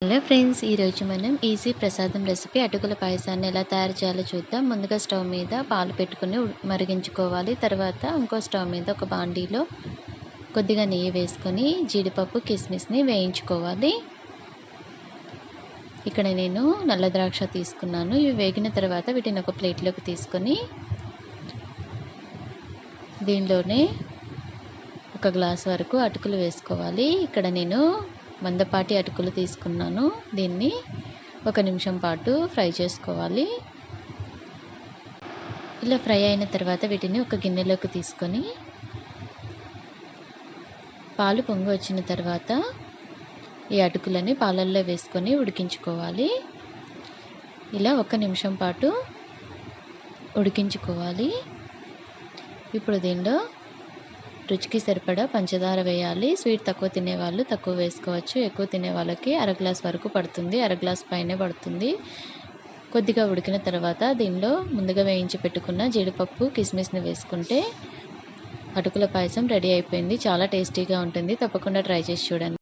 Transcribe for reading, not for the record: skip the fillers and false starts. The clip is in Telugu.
హలో ఫ్రెండ్స్, ఈరోజు మనం ఈజీ ప్రసాదం రెసిపీ అటుకుల పాయసాన్ని ఎలా తయారు చేయాలో చూద్దాం. ముందుగా స్టవ్ మీద పాలు పెట్టుకుని మరిగించుకోవాలి. తర్వాత ఇంకో స్టవ్ మీద ఒక బాండీలో కొద్దిగా నెయ్యి వేసుకొని జీడిపప్పు కిస్మిస్ని వేయించుకోవాలి. ఇక్కడ నేను నల్ల ద్రాక్ష తీసుకున్నాను. ఇవి వేగిన తర్వాత వీటిని ఒక ప్లేట్లోకి తీసుకొని దీనిలోనే ఒక గ్లాస్ వరకు అటుకులు వేసుకోవాలి. ఇక్కడ నేను మందపాటి అటుకులు తీసుకున్నాను. దీన్ని 1 నిమిషం పాటు ఫ్రై చేసుకోవాలి. ఇలా ఫ్రై అయిన తర్వాత వీటిని ఒక గిన్నెలోకి తీసుకొని పాలు పొంగి వచ్చిన తర్వాత ఈ అటుకులని పాలల్లో వేసుకొని ఉడికించుకోవాలి. ఇలా 1 నిమిషం పాటు ఉడికించుకోవాలి. ఇప్పుడు దీనిలో రుచికి సరిపడా పంచదార వేయాలి. స్వీట్ తక్కువ తినేవాళ్ళు తక్కువ వేసుకోవచ్చు. ఎక్కువ తినే వాళ్ళకి అర గ్లాస్ వరకు పడుతుంది. అర గ్లాస్ పైనే పడుతుంది. కొద్దిగా ఉడికిన తర్వాత దీనిలో ముందుగా వేయించి పెట్టుకున్న జీడిపప్పు కిస్మిస్ని వేసుకుంటే అటుకుల పాయసం రెడీ అయిపోయింది. చాలా టేస్టీగా ఉంటుంది. తప్పకుండా ట్రై చేసి చూడండి.